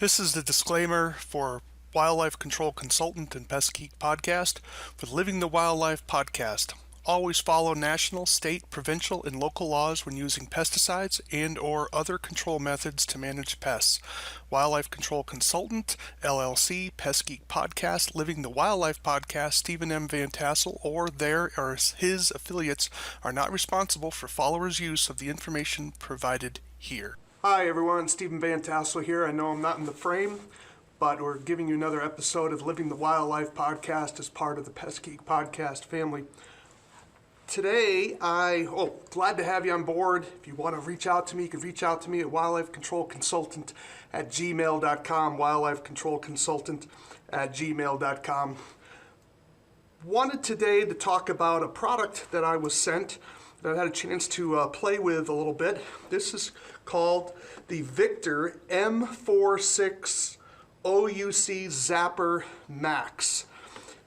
This is the disclaimer for Wildlife Control Consultant and Pest Geek Podcast for the Living the Wildlife podcast. Always follow national, state, provincial, and local laws when using pesticides and/or other control methods to manage pests. Wildlife Control Consultant, LLC, Pest Geek Podcast, Living the Wildlife Podcast, Stephen M. Vantassel, or their or his affiliates are not responsible for followers' use of the information provided here. Hi everyone, Stephen Vantassel here. I know I'm not in the frame, but we're giving you another episode of Living the Wildlife Podcast as part of the Pest Geek Podcast family. Today, glad to have you on board. If you want to reach out to me, you can reach out to me at wildlifecontrolconsultant@gmail.com, wildlifecontrolconsultant@gmail.com. Wanted today to talk about a product that I was sent that I had a chance to play with a little bit. This is called the Victor M460UC Zapper Max.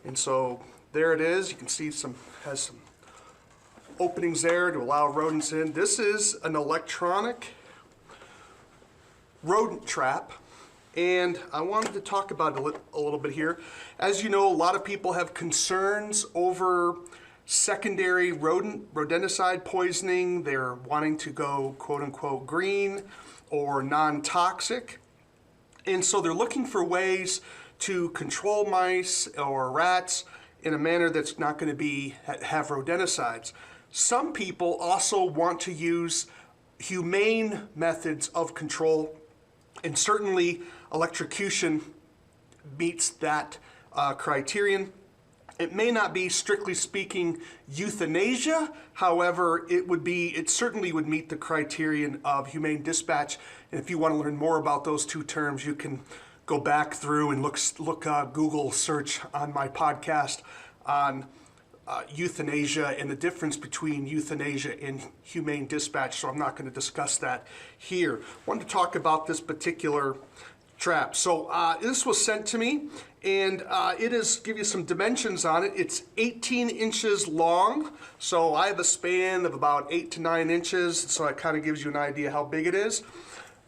And so there it is. You can see has some openings there to allow rodents in. This is an electronic rodent trap, and I wanted to talk about it a little bit here. As you know, a lot of people have concerns over secondary rodenticide poisoning. They're wanting to go quote-unquote green or non-toxic, and so they're looking for ways to control mice or rats in a manner that's not going to have rodenticides. Some people also want to use humane methods of control, and certainly electrocution meets that criterion. It may not be, strictly speaking, euthanasia. However, it certainly would meet the criterion of humane dispatch. And if you want to learn more about those two terms, you can go back through and look Google search on my podcast on euthanasia and the difference between euthanasia and humane dispatch. So I'm not going to discuss that here. I wanted to talk about this particular trap. So this was sent to me, and give you some dimensions on it. It's 18 inches long, so I have a span of about 8 to 9 inches, so it kind of gives you an idea how big it is.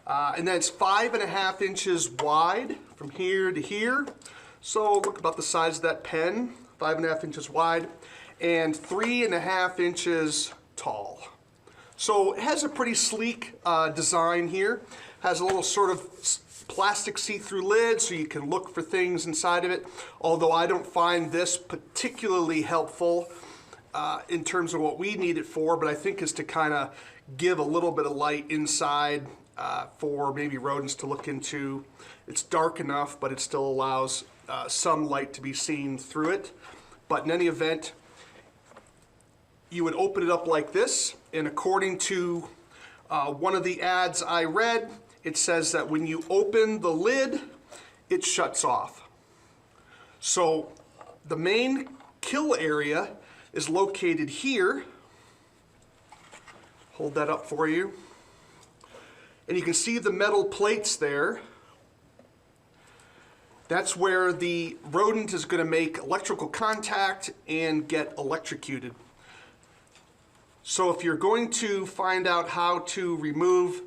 And then it's 5.5 inches wide from here to here. So look about the size of that pen, 5.5 inches wide, and 3.5 inches tall. So it has a pretty sleek design here. Has a little sort of plastic see-through lid so you can look for things inside of it, although I don't find this particularly helpful in terms of what we need it for, but I think is to kind of give a little bit of light inside for maybe rodents to look into. It's dark enough, but it still allows some light to be seen through it. But in any event, you would open it up like this, and according to one of the ads I read, it says that when you open the lid, it shuts off. So the main kill area is located here. Hold that up for you. And you can see the metal plates there. That's where the rodent is going to make electrical contact and get electrocuted. So if you're going to find out how to remove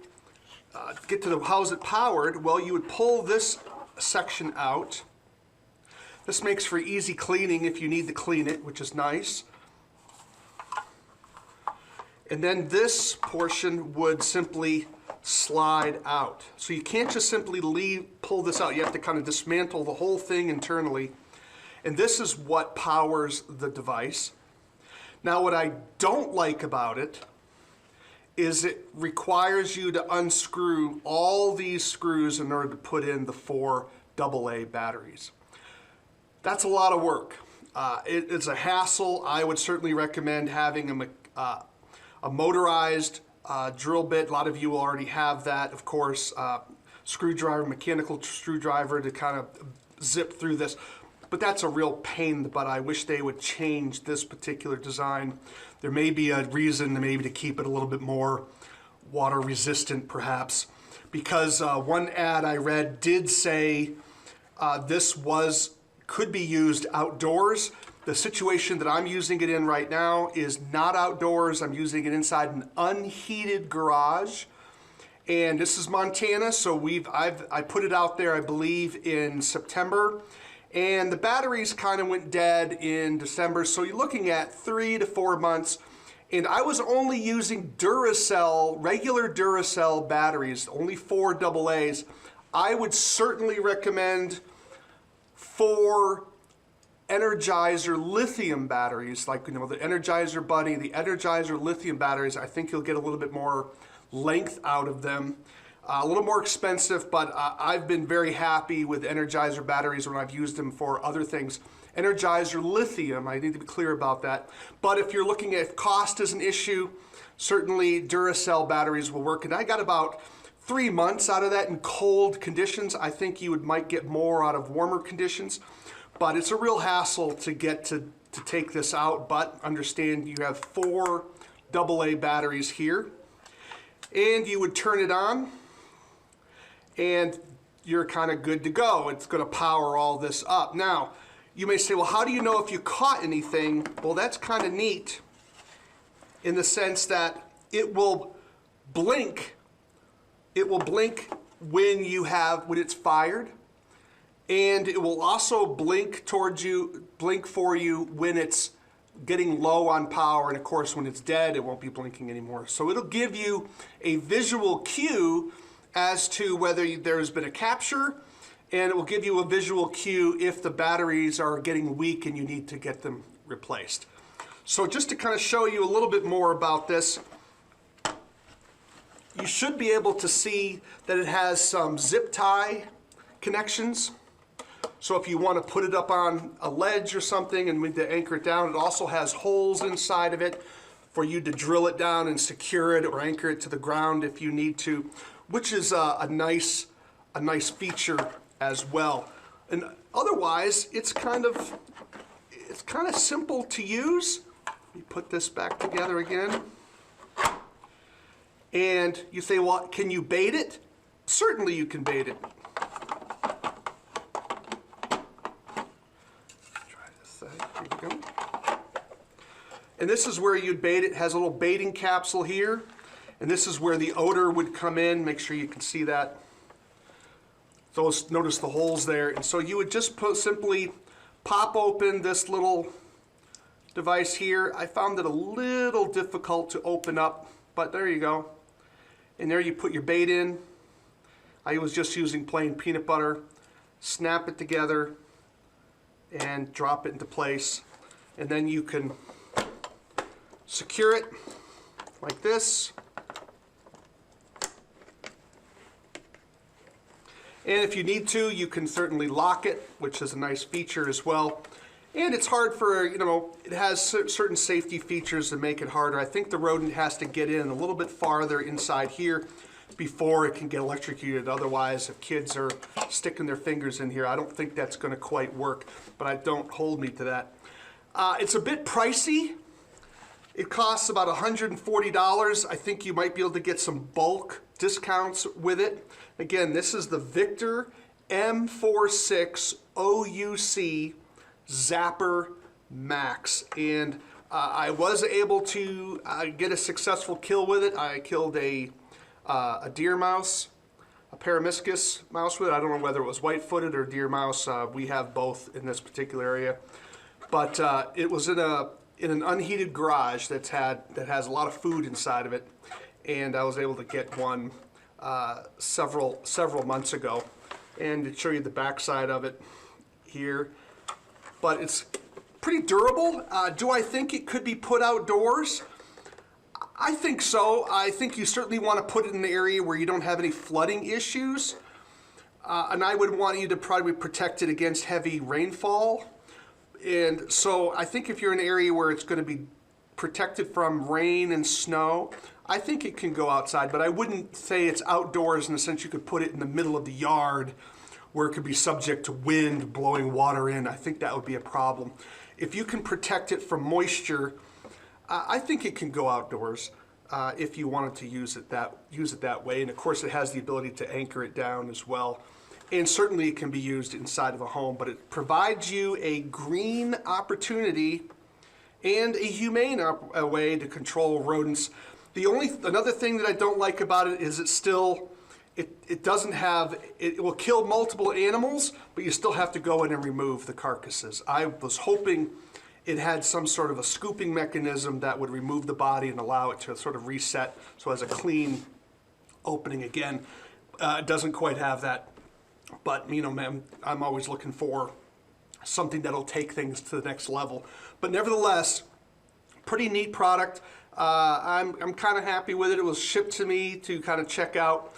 get to how is it powered, well, you would pull this section out. This makes for easy cleaning if you need to clean it, which is nice. And then this portion would simply slide out. So you can't just simply pull this out. You have to kind of dismantle the whole thing internally. And this is what powers the device. Now, what I don't like about it is it requires you to unscrew all these screws in order to put in the 4 AA batteries. That's a lot of work. It's a hassle. I would certainly recommend having a motorized drill bit. A lot of you already have that, of course. Screwdriver, mechanical screwdriver to kind of zip through this. But that's a real pain in the butt. I wish they would change this particular design. There may be a reason maybe to keep it a little bit more water resistant perhaps, because one ad I read did say this could be used outdoors. The situation that I'm using it in right now is not outdoors. I'm using it inside an unheated garage, And this is Montana, so I put it out there, I believe, in September. And the batteries kind of went dead in December, so you're looking at 3 to 4 months. And I was only using Duracell, regular Duracell batteries, only 4 AA's. I would certainly recommend 4 Energizer lithium batteries, like, you know, the Energizer Bunny, the Energizer lithium batteries. I think you'll get a little bit more length out of them. A little more expensive, but I've been very happy with Energizer batteries when I've used them for other things. Energizer lithium, I need to be clear about that. But if you're looking at if cost is an issue, certainly Duracell batteries will work. And I got about 3 months out of that in cold conditions. I think you might get more out of warmer conditions, but it's a real hassle to get to take this out. But understand you have 4 AA batteries here, and you would turn it on, and you're kind of good to go. It's going to power all this up. Now, you may say, well, how do you know if you caught anything? Well, that's kind of neat in the sense that it will blink. It will blink when it's fired, and it will also blink towards you, blink for you when it's getting low on power, and of course when it's dead it won't be blinking anymore. So it'll give you a visual cue as to whether there's been a capture, and it will give you a visual cue if the batteries are getting weak and you need to get them replaced. So just to kind of show you a little bit more about this, you should be able to see that it has some zip tie connections. So if you want to put it up on a ledge or something and to anchor it down, it also has holes inside of it for you to drill it down and secure it or anchor it to the ground if you need to, which is a nice feature as well. And otherwise, it's kind of simple to use. Let me put this back together again. And you say, well, can you bait it? Certainly you can bait it. Here we go. And this is where you'd bait it. It has a little baiting capsule here. And this is where the odor would come in. Make sure you can see that. Notice the holes there. And so you would just simply pop open this little device here. I found it a little difficult to open up, but there you go. And there you put your bait in. I was just using plain peanut butter. Snap it together and drop it into place, and then you can secure it like this. And if you need to, you can certainly lock it, which is a nice feature as well. And it's hard for, it has certain safety features that make it harder. I think the rodent has to get in a little bit farther inside here before it can get electrocuted. Otherwise, if kids are sticking their fingers in here, I don't think that's going to quite work, but don't hold me to that. It's a bit pricey. It costs about $140. I think you might be able to get some bulk discounts with it. Again, this is the Victor M460UC Zapper Max, and I was able to get a successful kill with it. I killed a deer mouse, a Paramiscus mouse with it. I don't know whether it was white-footed or deer mouse. We have both in this particular area, but it was in an unheated garage that has a lot of food inside of it, and I was able to get one several months ago, and to show you the backside of it here. But it's pretty durable. Do I think it could be put outdoors? I think so. I think you certainly want to put it in an area where you don't have any flooding issues. And I would want you to probably protect it against heavy rainfall. And so I think if you're in an area where it's going to be protected from rain and snow, I think it can go outside. But I wouldn't say it's outdoors in the sense you could put it in the middle of the yard where it could be subject to wind blowing water in. I think that would be a problem. If you can protect it from moisture, I think it can go outdoors if you wanted to use it that way. And of course, it has the ability to anchor it down as well. And certainly it can be used inside of a home, but it provides you a green opportunity and a humane way to control rodents. Another thing that I don't like about it is it doesn't have, it will kill multiple animals, but you still have to go in and remove the carcasses. I was hoping it had some sort of a scooping mechanism that would remove the body and allow it to sort of reset so it has a clean opening again. It doesn't quite have that, but you know, man, I'm always looking for something that'll take things to the next level. But nevertheless, pretty neat product. I'm kind of happy with it. It was shipped to me to kind of check out.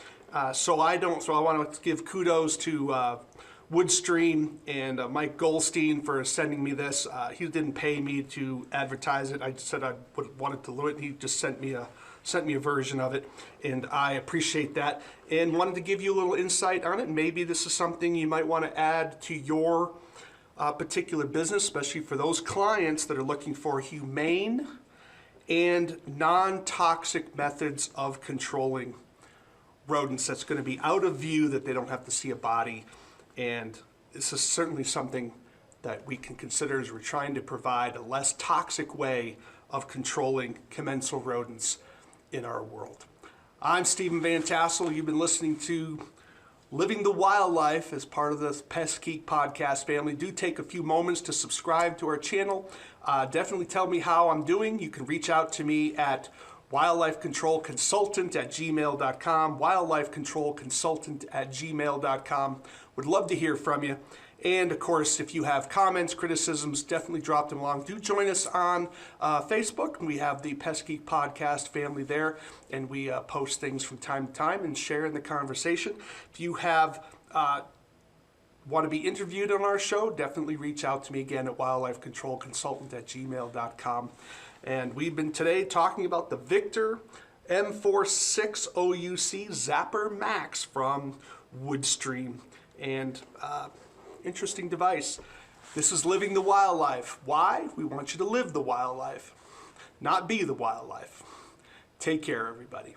So I want to give kudos to Woodstream and Mike Goldstein for sending me this. He didn't pay me to advertise it. I said I wanted to do it. He just sent me a version of it, and I appreciate that. And wanted to give you a little insight on it. Maybe this is something you might want to add to your particular business, especially for those clients that are looking for humane and non-toxic methods of controlling rodents that's going to be out of view, that they don't have to see a body. And this is certainly something that we can consider as we're trying to provide a less toxic way of controlling commensal rodents in our world. I'm Stephen Vantassel. You've been listening to Living the Wildlife as part of the Pest podcast family. Do take a few moments to subscribe to our channel. Definitely tell me how I'm doing. You can reach out to me at wildlifecontrolconsultant@gmail.com, wildlifecontrolconsultant@gmail.com. Would love to hear from you. And of course, if you have comments, criticisms, definitely drop them along. Do join us on Facebook. We have the Pest Geek Podcast family there, and we post things from time to time and share in the conversation. If you have want to be interviewed on our show, definitely reach out to me again at wildlifecontrolconsultant@gmail.com. And we've been today talking about the Victor M460UC Zapper Max from Woodstream. And interesting device. This is Living the Wildlife. Why? We want you to live the wildlife, not be the wildlife. Take care, everybody.